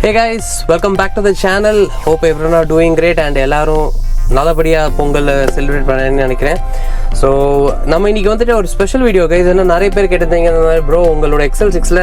Hey guys, welcome back to the channel. Hope everyone are doing great and எல்லாரும் நல்லபடியாக Pongal celebrate பண்ணேன்னு நினைக்கிறேன். So நம்ம இன்றைக்கி வந்துட்டு ஒரு ஸ்பெஷல் வீடியோ கைஸ். என்ன நிறைய பேர் கேட்டிருந்தீங்க இந்த மாதிரி ப்ரோ உங்களோட XL6ல்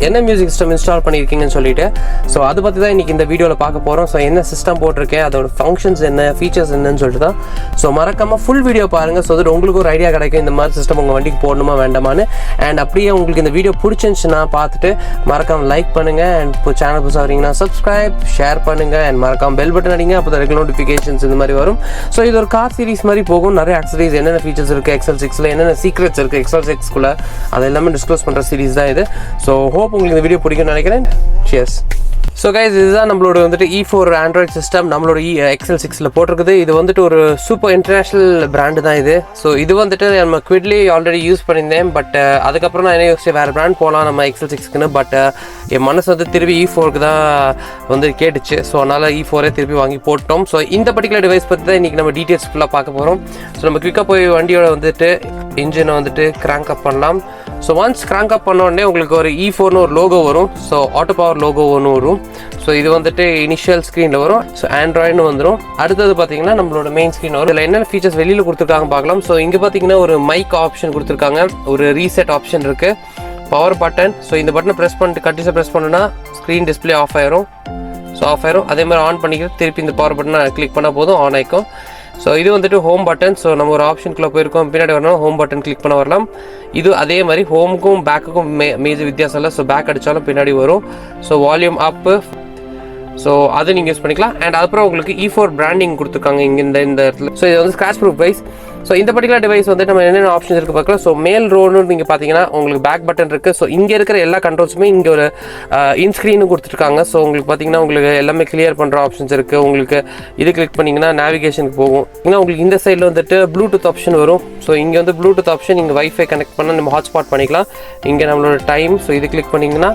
என்ன மியூசிக் சிஸ்டம் இன்ஸ்டால் பண்ணியிருக்கீங்கன்னு சொல்லிட்டு. ஸோ அதை பற்றி தான் இன்றைக்கி இந்த வீடியோவில் பார்க்க போகிறோம். ஸோ என்ன சிஸ்டம் போட்டிருக்கேன், அதோட ஃபங்க்ஷன்ஸ் என்ன, ஃபீச்சர்ஸ் என்னன்னு சொல்லிட்டு தான். ஸோ மறக்காமல் ஃபுல் வீடியோ பாருங்கள். ஸோ அது உங்களுக்கு ஒரு ஐடியா கிடைக்கும் இந்த மாதிரி சிஸ்டம் உங்கள் வண்டிக்கு போடணுமா வேண்டாமான்னு. அண்ட் அப்படியே உங்களுக்கு இந்த வீடியோ பிடிச்சிருந்துச்சுன்னா பார்த்துட்டு மறக்காமல் லைக் பண்ணுங்கள். அண்ட் இப்போ சேனல் புதுசாக வரீங்கன்னா சப்ஸ்கிரைப், ஷேர் பண்ணுங்கள். அண்ட் மறக்காமல் பெல் பட்டன் அடிங்க, அப்போ தான் ரெகுலர் நோட்டிஃபிகேஷன்ஸ் இந்த மாதிரி வரும். ஸோ இது ஒரு கார் சீரிஸ் மாதிரி போகும். நிறைய ஆக்சசரிஸ் என்னென்ன ஃபீச்சர்ஸ் இருக்குது XL6ல, என்னென்ன சீக்ரெட்ஸ் இருக்குது XL6குள்ளே, அது எல்லாமே டிஸ்க்ளோஸ் பண்ணுற சீரிஸ் தான் இது. ஸோ ஹோப் உங்களுக்கு இந்த வீடியோ பிடிக்கும்னு நினைக்கிறேன். சியர்ஸ். ஸோ கைஸ், இதுதான் நம்மளோட வந்துட்டு E4 ஆண்ட்ராய்ட் சிஸ்டம் நம்மளோட XL6ல போட்டிருக்குது. இது வந்துட்டு ஒரு சூப்பர் இன்டர்நேஷ்னல் பிராண்டு தான் இது. ஸோ இது வந்துட்டு நம்ம குவிட்லி ஆல்ரெடி யூஸ் பண்ணியிருந்தேன். பட் அதுக்கப்புறம் நான் என்ன யோசிச்சேன், வேறு பிராண்ட் போகலாம் நம்ம XL6க்குன்னு. பட் என் மனசு வந்து திருப்பி E4க்கு தான் வந்து கேட்டுச்சு. ஸோ அதனால் E4 திருப்பி வாங்கி போட்டோம். ஸோ இந்த பர்டிகுலர் டிவைஸ் பற்றி தான் இன்றைக்கி நம்ம டீட்டெயில்ஸ் ஃபுல்லாக பார்க்க போகிறோம். ஸோ நம்ம குயிக்காக போய் வண்டியோட வந்துட்டு இன்ஜினை வந்துட்டு கிராங்க் அப் பண்ணலாம். ஸோ ஒன்ஸ் கிராங்க் அப் பண்ண உடனே உங்களுக்கு ஒரு E4னு ஒரு லோகோ வரும். ஸோ ஆட்டோ பவர் லோகோ ஒன்று வரும். ஸோ இது வந்துட்டு இனிஷியல் ஸ்க்ரீனில் வரும். ஸோ ஆண்ட்ராய்டுன்னு வந்துடும். அடுத்தது பார்த்தீங்கன்னா நம்மளோட மெயின் ஸ்க்ரீன் வரும். இதில் என்னென்ன ஃபீச்சர்ஸ் வெளியில் கொடுத்துருக்காங்க பார்க்கலாம். ஸோ இங்கே பார்த்தீங்கன்னா ஒரு மைக் ஆப்ஷன் கொடுத்துருக்காங்க, ஒரு ரீசெட் ஆப்ஷன் இருக்குது, பவர் பட்டன். ஸோ இந்த பட்டனை ப்ரெஸ் பண்ணிட்டு கண்டிப்பாக ப்ரெஸ் பண்ணுன்னா ஸ்க்ரீன் டிஸ்பிளே ஆஃப் ஆயிரும். ஸோ ஆஃப் ஆயிரும். அதே மாதிரி ஆன் பண்ணிக்கிட்டு திருப்பி இந்த பவர் பட்டனை கிளிக் பண்ணால் போதும், ஆன் ஆகிக்கும். ஸோ இது வந்துட்டு ஹோம் பட்டன். ஸோ நம்ம ஒரு ஆப்ஷனுக்குள்ளே போயிருக்கோம், பின்னாடி வரணும், ஹோம் பட்டன் கிளிக் பண்ண வரலாம். இது அதே மாதிரி ஹோமுக்கும் பேக்குக்கும் மேஜர் வித்தியாசம் இல்லை. ஸோ பேக் அடித்தாலும் பின்னாடி வரும். ஸோ வால்யூம் அப்பு, ஸோ அதை நீங்கள் யூஸ் பண்ணிக்கலாம். அண்ட் அதுக்கப்புறம் உங்களுக்கு E4 பிராண்டிங் கொடுத்துருக்காங்க இங்கே இந்த இடத்துல. ஸோ இது வந்து ஸ்க்ராட்ச் ப்ரூஃப் வைஸ். ஸோ இந்த பர்டிகுலர் டிவைஸ் வந்து நம்ம என்னென்ன ஆப்ஷன்ஸ் இருக்குது பார்க்கலாம். ஸோ மேல் ரோன்னு நீங்கள் பார்த்தீங்கன்னா உங்களுக்கு பேக் பட்டன் இருக்குது. ஸோ இங்கே இருக்கிற எல்லா கண்ட்ரோல்ஸுமே இங்கே ஒரு இன்ஸ்க்ரீனும் கொடுத்துருக்காங்க. ஸோ உங்களுக்கு பார்த்தீங்கன்னா உங்களுக்கு எல்லாமே கிளியர் பண்ணுற ஆப்ஷன்ஸ் இருக்குது. உங்களுக்கு இது கிளிக் பண்ணிங்கன்னா நேவிகேஷனுக்கு போகும். ஏன்னா உங்களுக்கு இந்த சைடில் வந்துட்டு ப்ளூடூத் ஆப்ஷன் வரும். ஸோ இங்கே வந்து ப்ளூடூத் ஆப்ஷன், இங்கே வைஃபை கனெக்ட் பண்ணால் நம்ம ஹாட்ஸ்பாட் பண்ணிக்கலாம். இங்கே நம்மளோட டைம், ஸோ இது கிளிக் பண்ணிங்கன்னா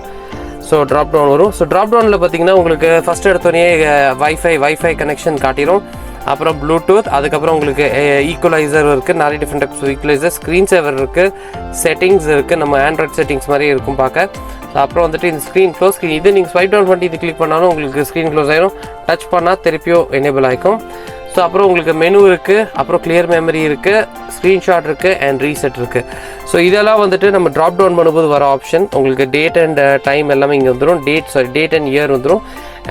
ஸோ ட்ராப் டவுன் வரும். ஸோ ட்ராப் டவுனில் பார்த்தீங்கன்னா உங்களுக்கு ஃபஸ்ட் எடுத்தோடனே வைஃபை கனெக்ஷன் காட்டிடும். அப்புறம் ப்ளூடூத், அதுக்கப்புறம் உங்களுக்கு ஈக்குவலைசர் இருக்குது, நிறைய டிஃப்ரெண்ட் டைப்ஸ் ஈக்குவலைசர், ஸ்க்ரீன் சேவர் இருக்குது, செட்டிங்ஸ் இருக்குது, நம்ம ஆண்ட்ராய்ட் செட்டிங்ஸ் மாதிரி இருக்கும் பார்க்க. அப்புறம் வந்துட்டு இந்த ஸ்க்ரீன் க்ளோஸ் ஸ்க்ரீன், இது நீங்கள் ஸ்வைப் டவுன் பண்ணி இது கிளிக் பண்ணாலும் உங்களுக்கு ஸ்க்ரீன் க்ளோஸ் ஆகிடும். டச் பண்ணால் திருப்பியும் எனேபிள் ஆகிக்கும். ஸோ அப்புறம் உங்களுக்கு மெனு இருக்குது, அப்புறம் கிளியர் மெமரி இருக்குது, ஸ்க்ரீன்ஷாட் இருக்குது, அண்ட் ரீசெட் இருக்குது. ஸோ இதெல்லாம் வந்துட்டு நம்ம ட்ராப் டவுன் பண்ணும்போது வர ஆப்ஷன். உங்களுக்கு டேட் அண்ட் டைம் எல்லாமே இங்கே வந்துடும். டேட் அண்ட் இயர் வந்துடும்.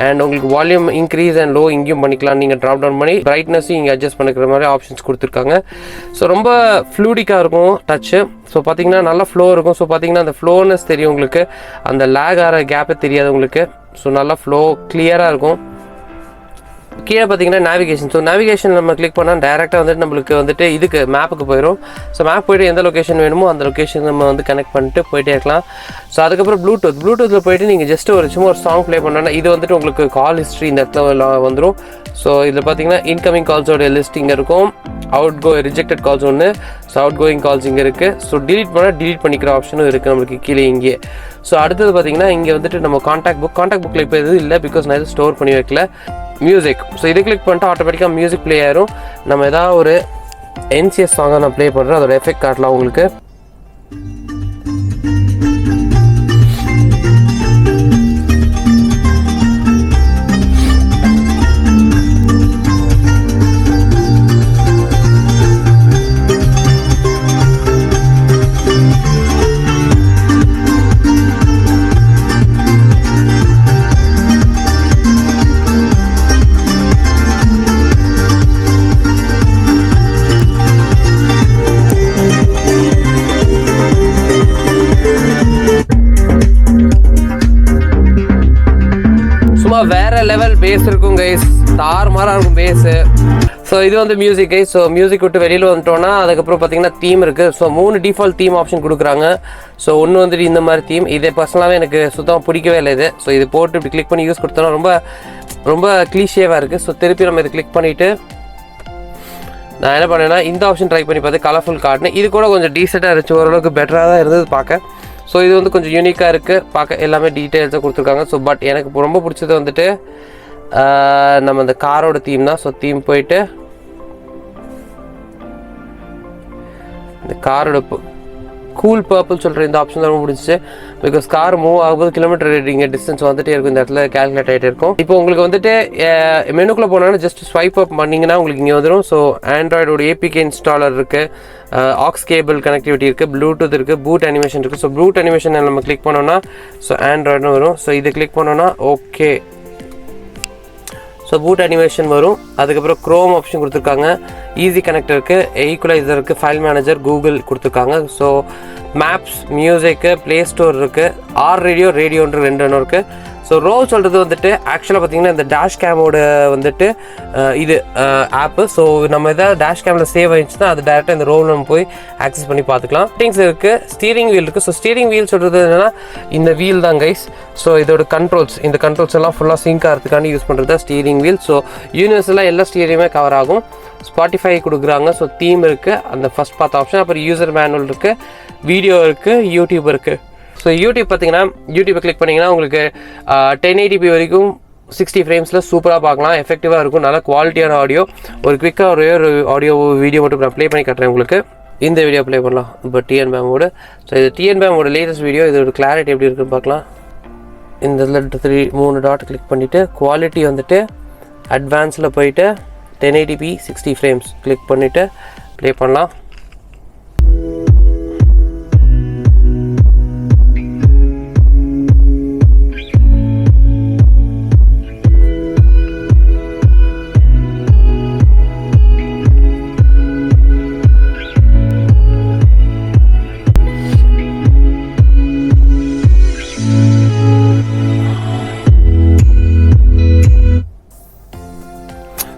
அண்ட் உங்களுக்கு வால்யூம் இன்க்ரீஸ் அண்ட் லோ இங்கேயும் பண்ணிக்கலாம். நீங்கள் ட்ராப் டவுன் பண்ணி பிரைட்னஸும் இங்கே அட்ஜஸ்ட் பண்ணிக்கிற மாதிரி ஆப்ஷன்ஸ் கொடுத்துருக்காங்க. ஸோ ரொம்ப ஃப்ளூடிக்காக இருக்கும் டச்சு. ஸோ பார்த்தீங்கன்னா நல்லா ஃப்ளோ இருக்கும். ஸோ பார்த்தீங்கன்னா அந்த ஃப்ளோனஸ் தெரியும் உங்களுக்கு, அந்த லேக் ஆகிற கேப்பே தெரியாது உங்களுக்கு. ஸோ நல்லா ஃப்ளோ கிளியராக இருக்கும். கீழே பார்த்தீங்கன்னா நேவிகேஷன். ஸோ நேவிகேஷன் நம்ம கிளிக் பண்ணால் டேரெக்டாக வந்துட்டு நம்மளுக்கு வந்துட்டு இதுக்கு மேப்புக்கு போயிடும். ஸோ மேப் போய்ட்டு எந்த லொக்கேஷன் வேணுமோ அந்த லொக்கேஷன் நம்ம வந்து கனெக்ட் பண்ணிட்டு போயிட்டே இருக்கலாம். ஸோ அதுக்கப்புறம் ப்ளூடூத்தில் போய்ட்டு நீங்கள் ஜஸ்ட் சும்மா ஒரு சாங் ப்ளே பண்ணோன்னா இது வந்துட்டு உங்களுக்கு கால் ஹிஸ்ட்ரி இந்த இடத்துல வந்துடும். ஸோ இதில் பார்த்தீங்கன்னா இன்கமிங் கால்ஸோட லிஸ்ட் இங்கே இருக்கும், ரிஜெக்டட் கால்ஸ் ஒன்று, ஸோ அவுட் கோயிங் கால்ஸ் இங்கே இருக்குது. ஸோ டிலீட் பண்ணால் டிலீட் பண்ணிக்கிற ஆப்ஷனும் இருக்குது நம்மளுக்கு கீழே இங்கே. ஸோ அடுத்தது பார்த்தீங்கன்னா இங்கே வந்துட்டு நம்ம கான்டாக்ட் புக்கில் இப்போ எதுவும் இல்லை, பிகாஸ் நான் எதுவும் ஸ்டோர் பண்ணி வைக்கல. மியூசிக், ஸோ இதை கிளிக் பண்ணிட்டு ஆட்டோமேட்டிக்காக மியூசிக் ப்ளே ஆயிரும். நம்ம ஏதாவது ஒரு NCS சாங்காக நான் ப்ளே பண்ணுறேன், அதோட எஃபெக்ட் காட்டலாம் உங்களுக்கு. வேற லெவல் பேஸ் இருக்கும் கைஸ், தாறுமாறாக இருக்கும் பேஸு. ஸோ இது வந்து மியூசிக் கைஸ். ஸோ மியூசிக் விட்டு வெளியில் வந்துட்டோன்னா அதுக்கப்புறம் பார்த்தீங்கன்னா தீம் இருக்குது. ஸோ 3 டிஃபால்ட் தீம் ஆப்ஷன் கொடுக்குறாங்க. ஸோ ஒன்று வந்துட்டு இந்த மாதிரி தீம், இதை பர்சனலாகவே எனக்கு சுத்தமாக பிடிக்கவே இல்லை இது. ஸோ இது போட்டு இப்படி கிளிக் பண்ணி யூஸ் கொடுத்தோன்னா ரொம்ப ரொம்ப கிளீஷேவாக இருக்குது. ஸோ திருப்பி நம்ம இதை கிளிக் பண்ணிவிட்டு நான் என்ன பண்ணேன்னா இந்த ஆப்ஷன் ட்ரை பண்ணி பார்த்து கலர்ஃபுல் காட்டினேன். இது கூட கொஞ்சம் டீசெண்டாக இருந்துச்சு, ஓரளவுக்கு பெட்டராக தான் இருந்தது பார்க்க. ஸோ இது வந்து கொஞ்சம் யூனிக்காக இருக்குது பார்க்க, எல்லாமே டீட்டெயில்ஸாக கொடுத்துருக்காங்க. ஸோ பட் எனக்கு ரொம்ப பிடிச்சது வந்துட்டு நம்ம இந்த காரோட தீம் தான். ஸோ தீம் போயிட்டு இந்த காரோட கூல் பர்பிள் சொல்கிற இந்த ஆப்ஷன் தான் பிடிச்சி. பிகாஸ் கார் மூவ் ஆகும்போது கிலோமீட்டர் ரேட்டிங் டிஸ்டன்ஸ் வந்துட்டே இருக்கும், இந்த இடத்துல கேல்குலேட் ஆகிட்டே இருக்கும். இப்போ உங்களுக்கு வந்துட்டு மெனுக்குள்ளே போனோன்னா ஜஸ்ட் ஸ்வைப் அப் பண்ணிங்கன்னா உங்களுக்கு இங்கே வந்துடும். ஸோ ஆண்ட்ராய்டோட ஏபிகே இன்ஸ்டாலர் இருக்குது, ஆக்ஸ் கேபிள் கனெக்டிவிட்டி இருக்குது, ப்ளூடூத் இருக்குது, பூட் அனிமேஷன் இருக்குது. ஸோ பூட் அனிமேஷன் நம்ம கிளிக் பண்ணோன்னா ஸோ ஆண்ட்ராய்டுன்னு வரும். ஸோ இது கிளிக் பண்ணோன்னா ஓகே, ஸோ பூட் அனிமேஷன் வரும். அதுக்கப்புறம் க்ரோம் ஆப்ஷன் கொடுத்துருக்காங்க, ஈஸி கனெக்ட் இருக்குது, ஈக்குவலைசர் இருக்குது, ஃபைல் மேனேஜர், கூகுள் கொடுத்துருக்காங்க. ஸோ மேப்ஸ், மியூசிக்கு, ப்ளே ஸ்டோர் இருக்குது, ரேடியோன்ற 2 இருக்குது. ஸோ ரோல் சொல்கிறது வந்துட்டு ஆக்சுவலாக பார்த்தீங்கன்னா இந்த டேஷ் கேமோட வந்துட்டு இது ஆப்பு. ஸோ நம்ம எதாவது டேஷ் கேமில் சேவ் ஆயிடுச்சுன்னா அது டேரெக்டாக இந்த ரோல் நம்ம போய் ஆக்சஸ் பண்ணி பார்த்துக்கலாம். செட்டிங்ஸ் இருக்குது, ஸ்டீரிங் வீல் இருக்குது. ஸோ ஸ்டீரிங் வீல் சொல்கிறது என்னென்னா இந்த வீல் தான் கைஸ். ஸோ இதோட கண்ட்ரோல்ஸ், இந்த கண்ட்ரோல்ஸ் எல்லாம் ஃபுல்லாக சிங்க் ஆகிறதுக்காண்டி யூஸ் பண்ணுறது தான் ஸ்டீரிங் வீல். ஸோ யூனிவர்ஸெல்லாம் எல்லா ஸ்டீரிங்குமே கவர் ஆகும். ஸ்பாட்டிஃபை கொடுக்குறாங்க. ஸோ தீம் இருக்குது, அந்த ஃபஸ்ட் பார்த்த ஆப்ஷன். அப்புறம் யூசர் மேனுவல் இருக்குது, வீடியோ இருக்குது, யூடியூப் இருக்குது. ஸோ யூடியூப் பார்த்தீங்கன்னா யூடியூப்பை கிளிக் பண்ணிங்கன்னா உங்களுக்கு 1080p வரைக்கும் 60 ஃப்ரேம்ஸில் சூப்பராக பார்க்கலாம், எஃபெக்டிவாக இருக்கும், நல்ல குவாலிட்டியான ஆடியோ. ஒரு குவிக்காக ஒரு ஆடியோ வீடியோ மட்டும் நான் ப்ளே பண்ணி காட்டுறேன் உங்களுக்கு. இந்த வீடியோ ப்ளே பண்ணலாம் இப்போ டிஎன் பேமோட. ஸோ இது டிஎன் பேமோட லேட்டஸ்ட் வீடியோ. இதோட கிளாரிட்டி எப்படி இருக்குன்னு பார்க்கலாம். இந்த இதில் 3 டாட் கிளிக் பண்ணிவிட்டு குவாலிட்டி வந்துட்டு அட்வான்ஸில் போயிட்டு 1080p 60 ஃப்ரேம்ஸ் கிளிக் பண்ணிவிட்டு ப்ளே பண்ணலாம்.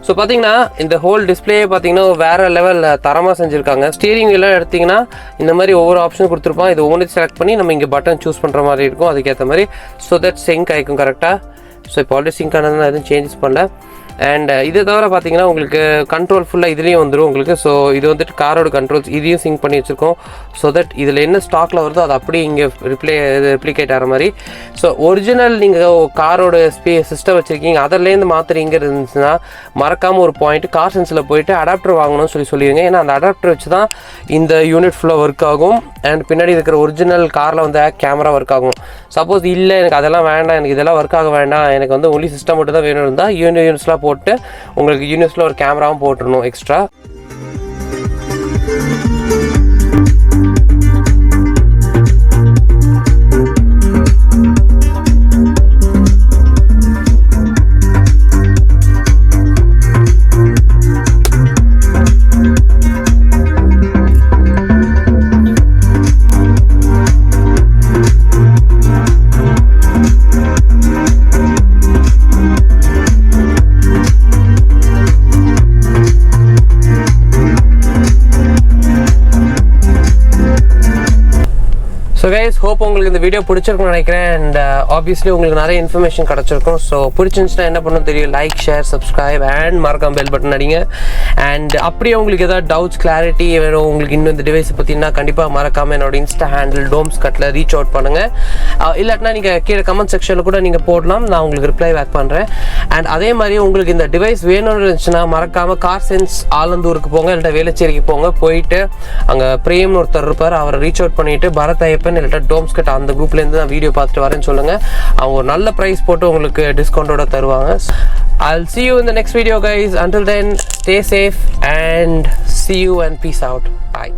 ஸோ பார்த்தீங்கன்னா இந்த ஹோல் டிஸ்பிளே பார்த்தீங்கன்னா வேறு லெவல் தரமாக செஞ்சுருக்காங்க. ஸ்டீரிங் எல்லாம் எடுத்திங்கன்னா இந்த மாதிரி ஒவ்வொரு ஆப்ஷன் கொடுத்துருப்பான். இது ஒவ்வொன்று செலக்ட் பண்ணி நம்ம இங்கே பட்டன் சூஸ் பண்ணுற மாதிரி இருக்கும், அதுக்கேற்ற மாதிரி. ஸோ தட் சிங்க் ஆகிக்கும் கரெக்டாக. ஸோ இப்போ ஆல்ரெடி சிங்க் ஆனதுனா எதுவும் சேஞ்சஸ் பண்ணல. அண்ட் இது தவிர பார்த்தீங்கன்னா உங்களுக்கு கண்ட்ரோல் ஃபுல்லாக இதுலேயும் வந்துடும் உங்களுக்கு. ஸோ இது வந்துட்டு காரோட கண்ட்ரோல்ஸ் இதையும் சிங்க் பண்ணி வச்சுருக்கோம். ஸோ தட் இதில் என்ன ஸ்டாக்கில் வருதோ அது அப்படியே இங்கே ரெப்ளிகேட் ஆகிற மாதிரி. ஸோ ஒரிஜினல் நீங்கள் காரோட சிஸ்டம் வச்சுருக்கீங்க, அதிலேருந்து மாற்றுறீங்க இருந்துச்சுன்னா மறக்காமல் ஒரு பாயிண்ட் கார் சென்ஸில் போயிட்டு அடாப்டர் வாங்கணும்னு சொல்லிடுங்க. ஏன்னா அந்த அடாப்டர் வச்சு தான் இந்த யூனிட் ஃபுல்லாக ஒர்க் ஆகும். அண்ட் பின்னாடி இருக்கிற ஒரிஜினல் காரில் வந்து கேமரா ஒர்க் ஆகும். சப்போஸ் இல்லை எனக்கு அதெல்லாம் வேண்டாம், எனக்கு இதெல்லாம் ஒர்க் ஆக வேண்டாம், எனக்கு வந்து ஒன்லி சிஸ்டம் மட்டும் தான் வேணும் இருந்தால் யூனிட்ஸ்லாம் போட்டு உங்களுக்கு யூனிவர்ஸில் ஒரு கேமராவும் போட்டுடணும் எக்ஸ்ட்ரா. ஸோ கைஸ், ஹோப் உங்களுக்கு இந்த வீடியோ பிடிச்சிருக்குன்னு நினைக்கிறேன். அண்ட் ஆப்வியஸ்லி உங்களுக்கு நிறைய இன்ஃபர்மேஷன் கிடச்சிருக்கும். ஸோ பிடிச்சிருந்துச்சுன்னா என்ன பண்ணணும் தெரியும், லைக், ஷேர், சப்ஸ்கிரைப் அண்ட் மறக்காம பெல் பட்டன் அடிங்க. அண்ட் அப்படியே உங்களுக்கு ஏதாவது டவுட்ஸ், கிளாரிட்டி வேணும் உங்களுக்கு இன்னும் இந்த டிவைஸை பற்றினா கண்டிப்பாக மறக்காமல் என்னோட இன்ஸ்டா ஹேண்டில் டோம்ஸ் கட்டில் ரீச் அவுட் பண்ணுங்கள். இல்லாட்டினா நீங்கள் கீழே கமெண்ட் செக்ஷனில் கூட நீங்கள் போடலாம், நான் உங்களுக்கு ரிப்ளை பேக் பண்ணுறேன். அண்ட் அதே மாதிரி உங்களுக்கு இந்த டிவைஸ் வேணும்னு இருந்துச்சுன்னா மறக்காமல் கார் சென்ஸ் ஆலந்தூருக்கு போங்க, இல்லைன்னா வேலச்சேரிக்கு போங்க. போயிட்டு அங்கே பிரேம்னு ஒருத்தர் இருப்பார், அவரை ரீச் அவுட் பண்ணிவிட்டு பரத் ஐயப்பன் இல்லட்டா டோம்ஸ் கட் அந்த குரூப்லேருந்து நான் வீடியோ பார்த்துட்டு வரேன்னு சொல்லுங்கள். அவங்க ஒரு நல்ல ப்ரைஸ் போட்டு உங்களுக்கு டிஸ்கவுண்டோட தருவாங்க. I'll see you in the next video guys. Until then, stay safe and see you and peace out. Bye.